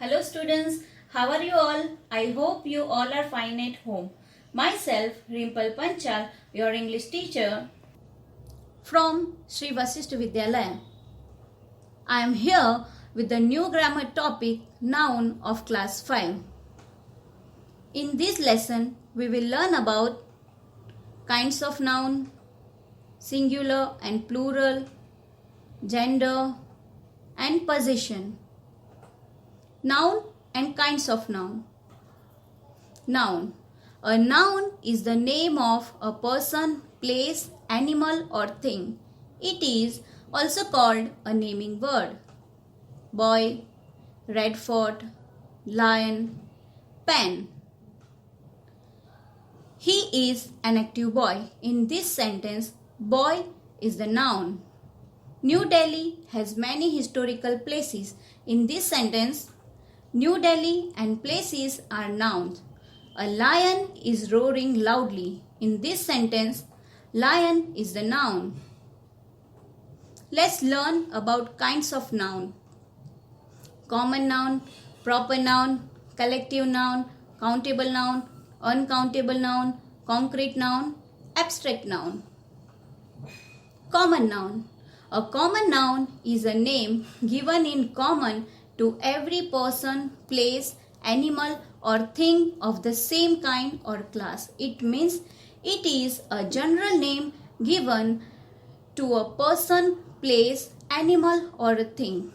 Hello students, how are you all? I hope you all are fine at home. Myself, Rimpal Panchal, your English teacher from Sri Vasishtha Vidyalaya. I am here with the new grammar topic, noun of class 5. In this lesson, we will learn about kinds of noun, singular and plural, gender and possession. Noun and kinds of noun. Noun. A noun is the name of a person, place, animal or thing. It is also called a naming word. Boy, red fort, lion, pen. He is an active boy. In this sentence, boy is the noun. New Delhi has many historical places. In this sentence, New Delhi and places are nouns. A lion is roaring loudly. In this sentence, lion is the noun. Let's learn about kinds of noun. Common noun, proper noun, collective noun, countable noun, uncountable noun, concrete noun, abstract noun. Common noun. A common noun is a name given in common to every person, place, animal or thing of the same kind or class. It means it is a general name given to a person, place, animal or a thing.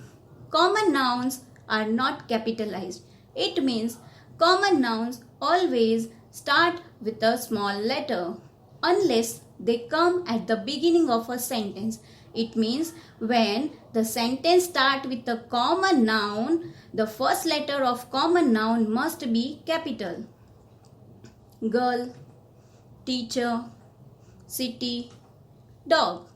Common nouns are not capitalized. It means common nouns always start with a small letter unless they come at the beginning of a sentence. It means when the sentence starts with a common noun, the first letter of common noun must be capital. Girl, teacher, city, dog.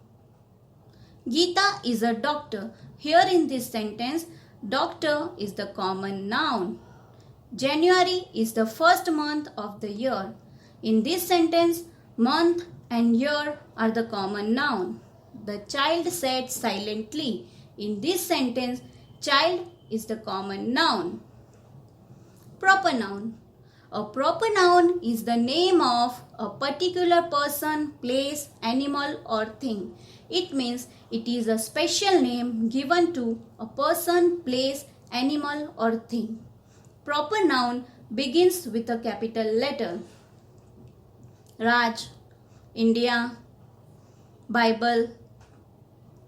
Geeta is a doctor. Here in this sentence, doctor is the common noun. January is the first month of the year. In this sentence, month and year are the common noun. The child sat silently. In this sentence, child is the common noun. Proper noun. A proper noun is the name of a particular person, place, animal or thing. It means it is a special name given to a person, place, animal or thing. Proper noun begins with a capital letter. Raj, India, Bible,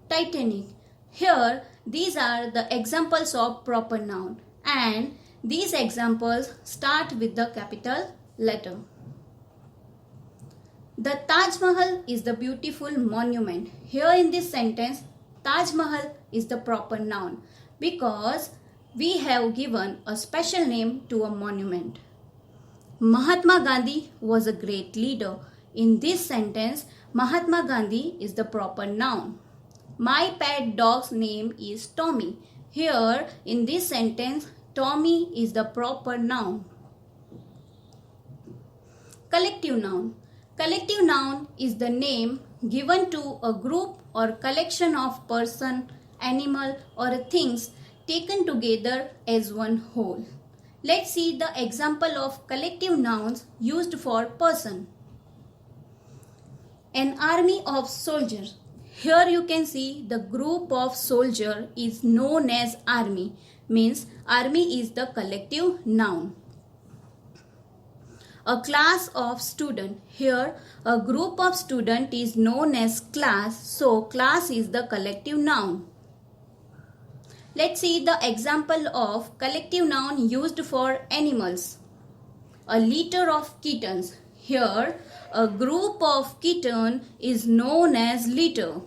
Titanic. Here, these are the examples of proper noun and these examples start with the capital letter. The Taj Mahal is the beautiful monument. Here in this sentence, Taj Mahal is the proper noun because we have given a special name to a monument. Mahatma Gandhi was a great leader. In this sentence, Mahatma Gandhi is the proper noun. My pet dog's name is Tommy. Here in this sentence, Tommy is the proper noun. Collective noun. Collective noun is the name given to a group or collection of person, animal or things taken together as one whole. Let's see the example of collective nouns used for person. An army of soldiers. Here you can see the group of soldier is known as army. Means army is the collective noun. A class of student. Here a group of student is known as class. So class is the collective noun. Let's see the example of collective noun used for animals. A litter of kittens. Here, a group of kitten is known as litter.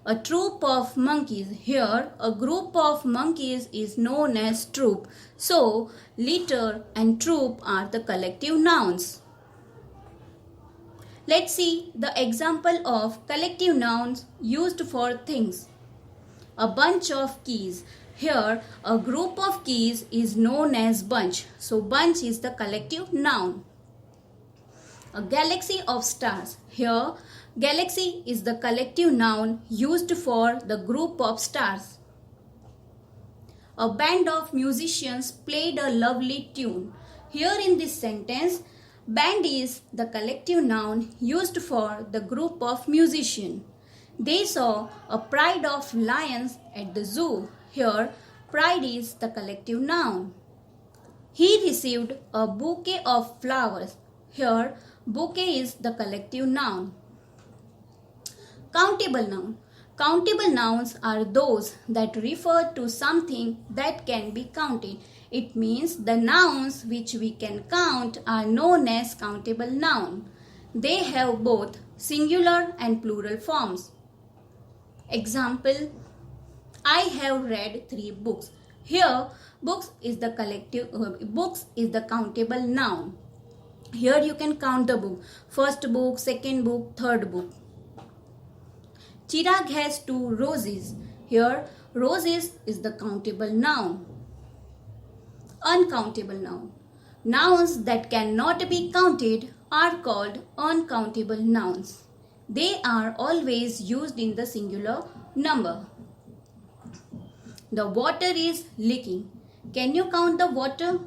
A troop of monkeys. Here, a group of monkeys is known as troop. So, litter and troop are the collective nouns. Let's see the example of collective nouns used for things. A bunch of keys. Here, a group of keys is known as bunch. So, bunch is the collective noun. A galaxy of stars. Here, galaxy is the collective noun used for the group of stars. A band of musicians played a lovely tune. Here in this sentence, band is the collective noun used for the group of musicians. They saw a pride of lions at the zoo. Here, pride is the collective noun. He received a bouquet of flowers. Here, bouquet is the collective noun. Countable noun. Countable nouns are those that refer to something that can be counted. It means the nouns which we can count are known as countable noun. They have both singular and plural forms. Example, I have read 3 books. Here, books is the countable noun. Here you can count the book. First book, second book, third book. Chirag has 2 roses. Here, roses is the countable noun. Uncountable noun. Nouns that cannot be counted are called uncountable nouns. They are always used in the singular number. The water is leaking. Can you count the water?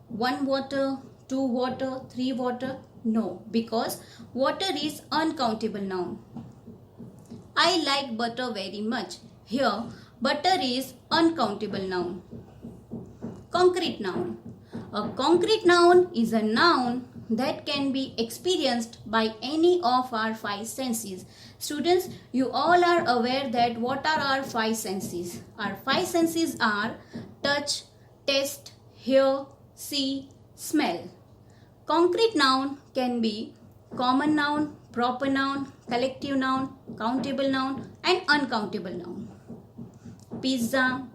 1 water, 2 water, 3 water? No, because water is uncountable noun. I like butter very much. Here, butter is uncountable noun. Concrete noun. A concrete noun is a noun that can be experienced by any of our 5 senses. Students, you all are aware that what are our 5 senses? Our 5 senses are touch, taste, hear, see, smell. Concrete noun can be common noun, proper noun, collective noun, countable noun and uncountable noun. Pizza,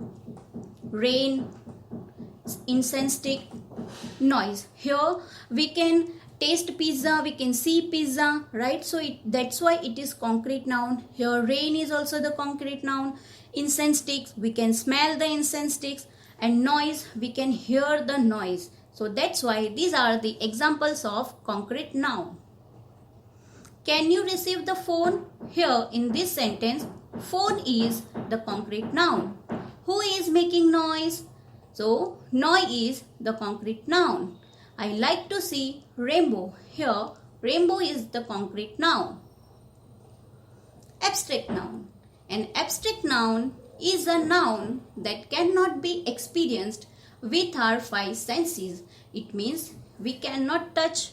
rain, incense stick, noise. Here we can taste pizza, we can see pizza, right? So that's why it is concrete noun. Here rain is also the concrete noun. Incense sticks, we can smell the incense sticks, and noise, we can hear the noise. So that's why these are the examples of concrete noun. Can you receive the phone? Here in this sentence, phone is the concrete noun. Who is making noise? So, noise is the concrete noun. I like to see rainbow. Here, rainbow is the concrete noun. Abstract noun. An abstract noun is a noun that cannot be experienced with our 5 senses. It means we cannot touch,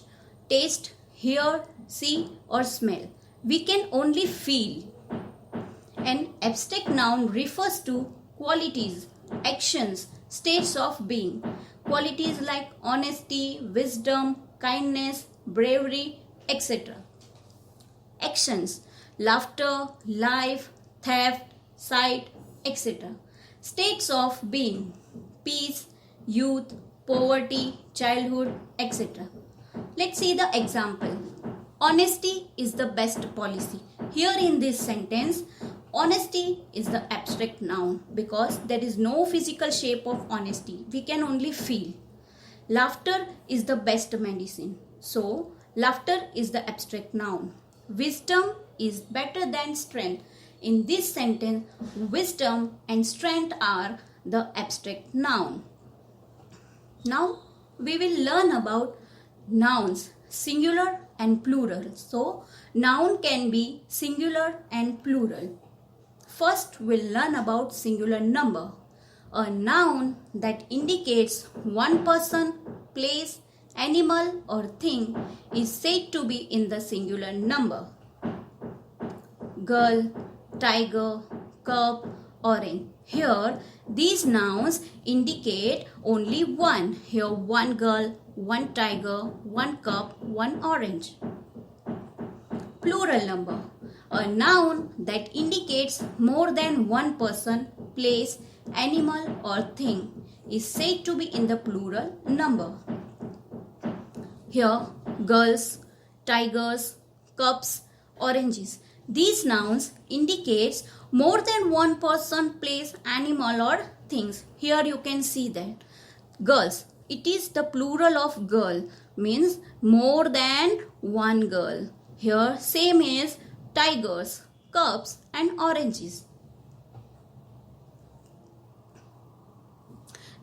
taste, hear, see or smell. We can only feel. An abstract noun refers to qualities, actions, states of being. Qualities like honesty, wisdom, kindness, bravery, etc. Actions, laughter, life, theft, sight, etc. States of being, peace, youth, poverty, childhood, etc. Let's see the example. Honesty is the best policy. Here in this sentence, honesty is the abstract noun because there is no physical shape of honesty. We can only feel. Laughter is the best medicine. So, laughter is the abstract noun. Wisdom is better than strength. In this sentence, wisdom and strength are the abstract noun. Now, we will learn about nouns, singular and plural. So, noun can be singular and plural. First, we'll learn about singular number. A noun that indicates one person, place, animal or thing is said to be in the singular number. Girl, tiger, cup, orange. Here, these nouns indicate only one. Here, one girl, one tiger, one cup, one orange. Plural number. A noun that indicates more than one person, place, animal or thing is said to be in the plural number. Here, girls, tigers, cups, oranges. These nouns indicates more than one person, place, animal or things. Here you can see that. Girls, it is the plural of girl, means more than one girl. Here same is tigers, cups and oranges.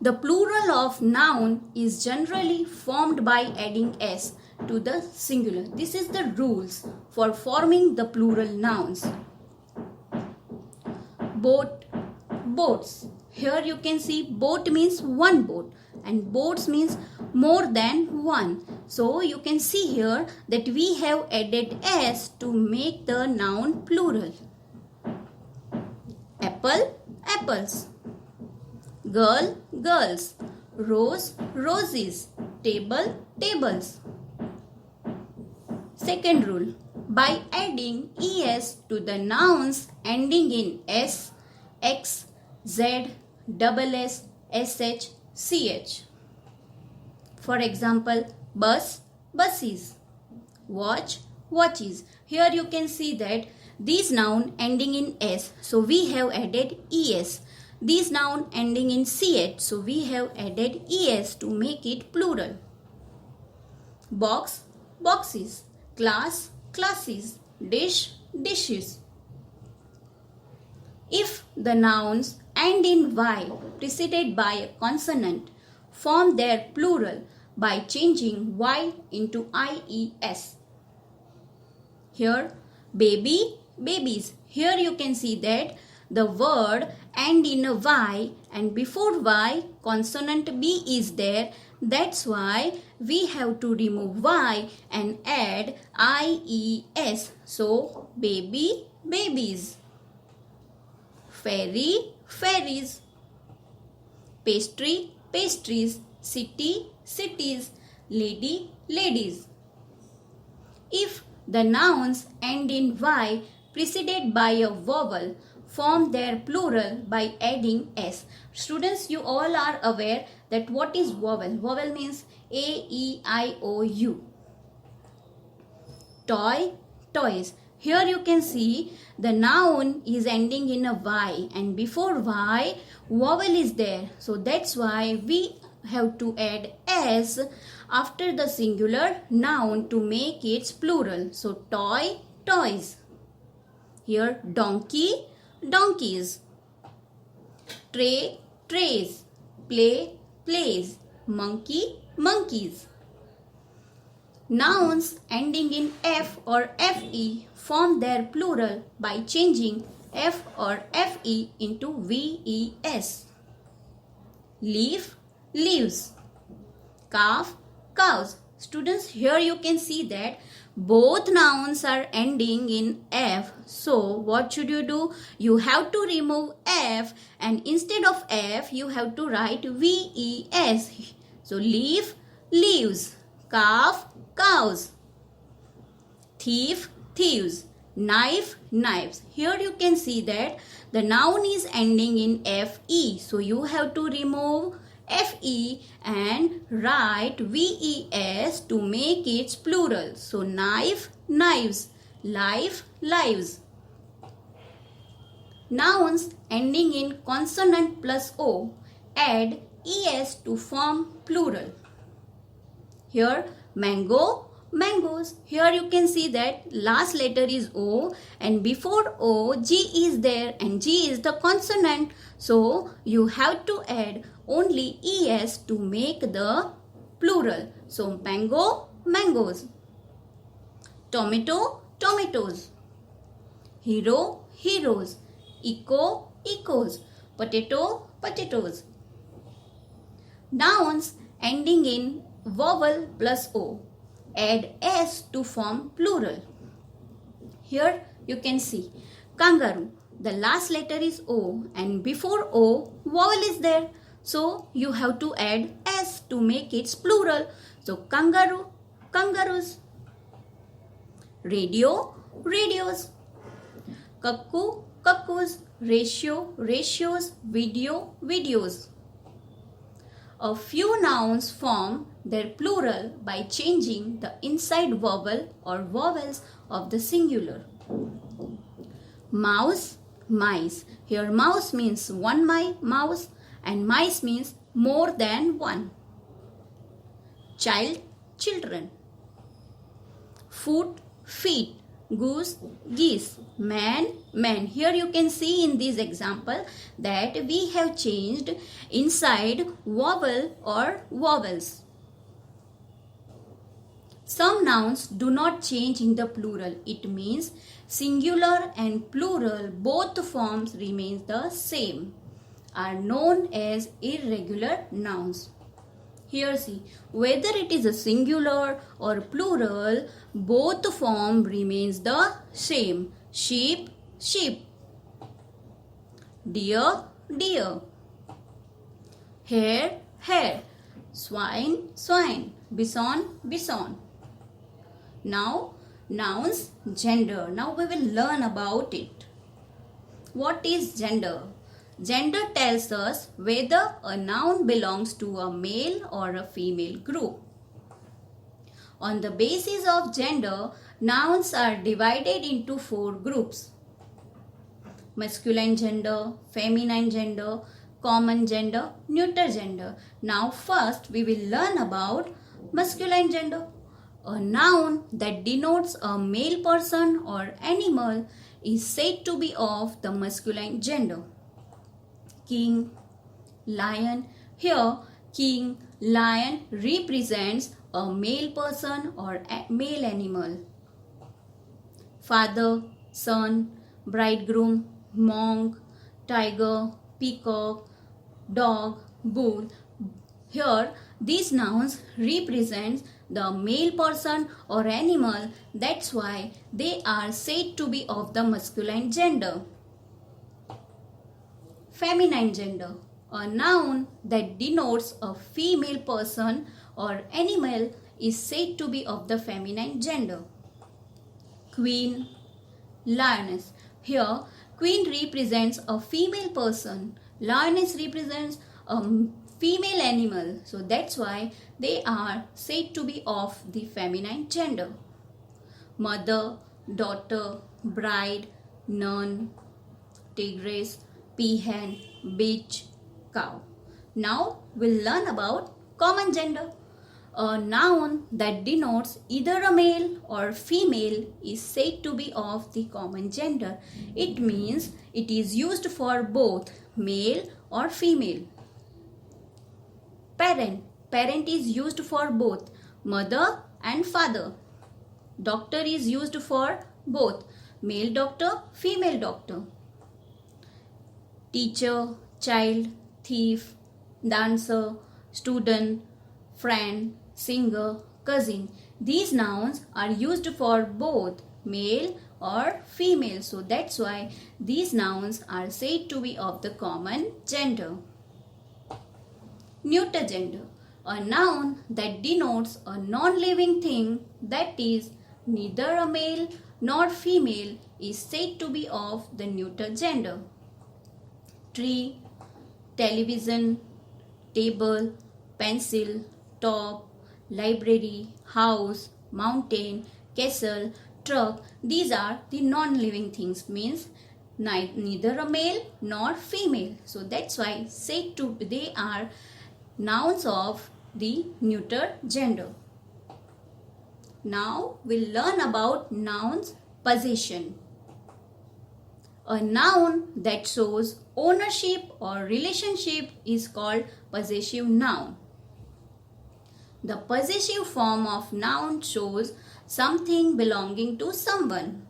The plural of noun is generally formed by adding s to the singular. This is the rules for forming the plural nouns. Boat, boats. Here you can see boat means one boat and boats means more than one. So you can see here that we have added s to make the noun plural. Apple, apples. Girl, girls. Rose, roses. Table, tables. Second rule. By adding es to the nouns ending in s, x, z, double s, sh, ch. For example, bus, buses. Watch, watches. Here you can see that these noun ending in s, so we have added es. These noun ending in ch, so we have added es to make it plural. Box, boxes. Class, classes. Dish, dishes. If the nouns end in y preceded by a consonant, form their plural by changing y into ies. Here, baby, babies. Here you can see that the word end in a y and before y consonant b is there. That's why we have to remove y and add ies. So, baby, babies. Fairy, fairies. Pastry, pastries. City, cities. Lady, ladies. If the nouns end in y preceded by a vowel, form their plural by adding s. Students, you all are aware that what is vowel? Vowel means a, e, I, o, u. Toy, toys. Here you can see the noun is ending in a y and before y vowel is there. So that's why we have to add s after the singular noun to make its plural. So toy, toys. Here donkey, donkeys. Tray, trays. Play, plays. Monkey, monkeys. Nouns ending in f or fe form their plural by changing f or fe into ves. Leaf, leaves. Calf, cows. Students, here you can see that both nouns are ending in f. So what should you do? You have to remove f and instead of f you have to write ves. So leaf, leaves. Calf, cows. Thief, thieves. Knife, knives. Here you can see that the noun is ending in fe. So you have to remove fe and write ves to make its plural. So knife, knives. Life, lives. Nouns ending in consonant plus o add es to form plural. Here mango, mangoes. Here you can see that last letter is o and before o g is there and g is the consonant. So you have to add only es to make the plural. So mango, mangoes. Tomato, tomatoes. Hero, heroes. Echo, echos. Potato, potatoes. Nouns ending in vowel plus o add s to form plural. Here you can see kangaroo. The last letter is o and before o vowel is there. So you have to add s to make its plural. So kangaroo, kangaroos. Radio, radios. Cuckoo, cuckoos. Ratio, ratios. Video, videos. A few nouns form their plural by changing the inside vowel or vowels of the singular. Mouse, mice. Here mouse means one mouse and mice means more than one. Child, children. Foot, feet. goose, geese, man, man. Here you can see in this example that we have changed inside vowel or vowels. Some nouns do not change in the plural. It means singular and plural both forms remain the same, are known as irregular nouns. Here see, whether it is a singular or plural, both form remains the same. Sheep, sheep. Deer, deer. Hare, hare. Swine, swine. Bison, bison. Now, nouns, gender. Now we will learn about it. What is gender? Gender tells us whether a noun belongs to a male or a female group. On the basis of gender, nouns are divided into 4 groups: masculine gender, feminine gender, common gender, neuter gender. Now first we will learn about masculine gender. A noun that denotes a male person or animal is said to be of the masculine gender. King, lion. Here, king, lion represents a male person or a male animal. Father, son, bridegroom, monk, tiger, peacock, dog, bull. Here, these nouns represent the male person or animal. That's why they are said to be of the masculine gender. Feminine gender. A noun that denotes a female person or animal is said to be of the feminine gender. Queen, lioness. Here, queen represents a female person. Lioness represents a female animal. So that's why they are said to be of the feminine gender. Mother, daughter, bride, nun, tigress, peahen, bitch, cow. Now we'll learn about common gender. A noun that denotes either a male or female is said to be of the common gender. It means it is used for both male or female. Parent. Parent is used for both mother and father. Doctor is used for both male doctor, female doctor. Teacher, child, thief, dancer, student, friend, singer, cousin. These nouns are used for both male or female. So that's why these nouns are said to be of the common gender. Neuter gender. A noun that denotes a non-living thing that is neither a male nor female is said to be of the neuter gender. Tree, television, table, pencil, top, library, house, mountain, castle, truck. These are the non-living things, means neither a male nor female. So that's why said to they are nouns of the neuter gender. Now we'll learn about nouns possession. A noun that shows ownership or relationship is called possessive noun. The possessive form of noun shows something belonging to someone.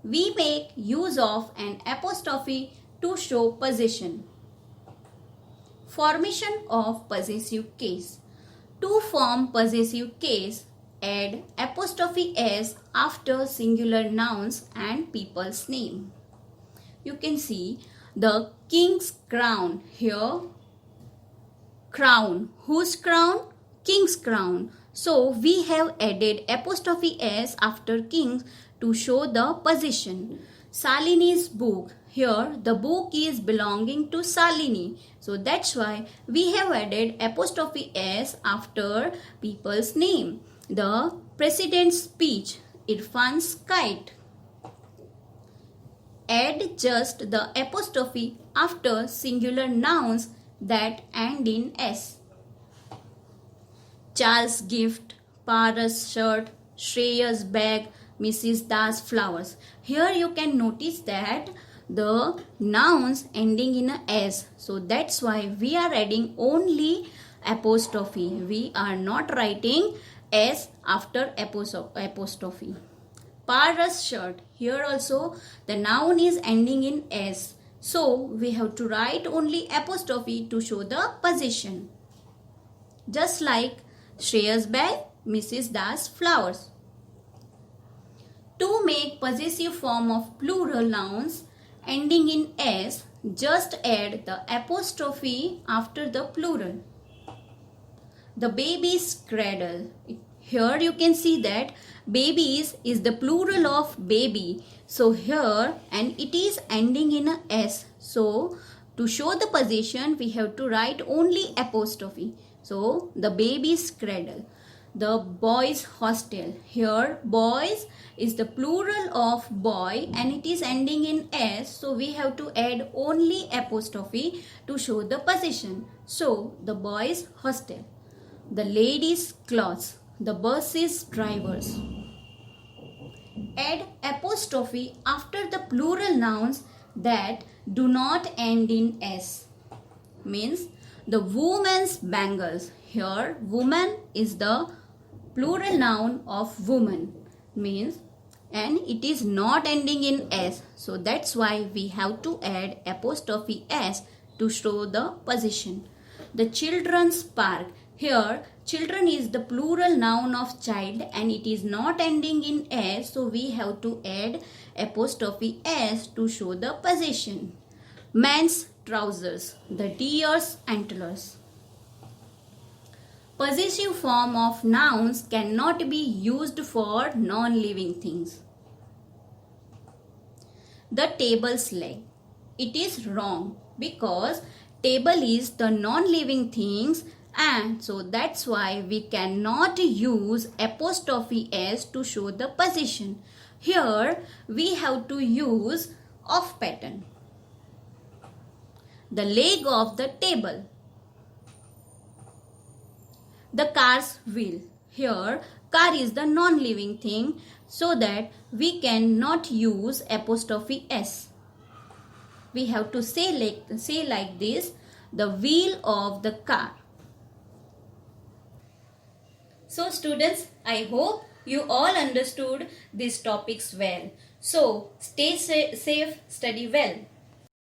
We make use of an apostrophe to show possession. Formation of possessive case. To form possessive case, add apostrophe s after singular nouns and people's name. You can see the king's crown. Here, crown. Whose crown? King's crown. So we have added apostrophe s after king to show the possession. Salini's book. Here the book is belonging to Salini. So that's why we have added apostrophe s after people's name. The president's speech. Irfan's kite. Add just the apostrophe after singular nouns that end in s. Charles' gift, Paras' shirt, Shreya's bag, Mrs. Das flowers. Here you can notice that the nouns ending in a s. So that's why we are adding only apostrophe. We are not writing s after apostrophe. Paras shirt. Here also the noun is ending in s. So we have to write only apostrophe to show the position. Just like Shreyas bag, Mrs. Das flowers. To make possessive form of plural nouns ending in s, just add the apostrophe after the plural. The baby's cradle. Here you can see that babies is the plural of baby. So here, and it is ending in a s. So to show the position, we have to write only apostrophe. So the baby's cradle. The boys hostel. Here boys is the plural of boy and it is ending in s. So we have to add only apostrophe to show the position. So the boys hostel. The ladies clothes. The buses drivers. Add apostrophe after the plural nouns that do not end in s. Means the woman's bangles. Here woman is the plural noun of woman. Means and it is not ending in s. So that's why we have to add apostrophe s to show the position. The children's park. Here children is the plural noun of child and it is not ending in s. So we have to add apostrophe s to show the position. Man's trousers. The deer's antlers. Possessive form of nouns cannot be used for non-living things. The table's leg. It is wrong because table is the non-living things and so that's why we cannot use apostrophe s to show the position. Here we have to use off pattern. The leg of the table. The car's wheel. Here car is the non-living thing so that we cannot use apostrophe s. We have to say like this, the wheel of the car. So students, I hope you all understood these topics well. So stay safe, study well.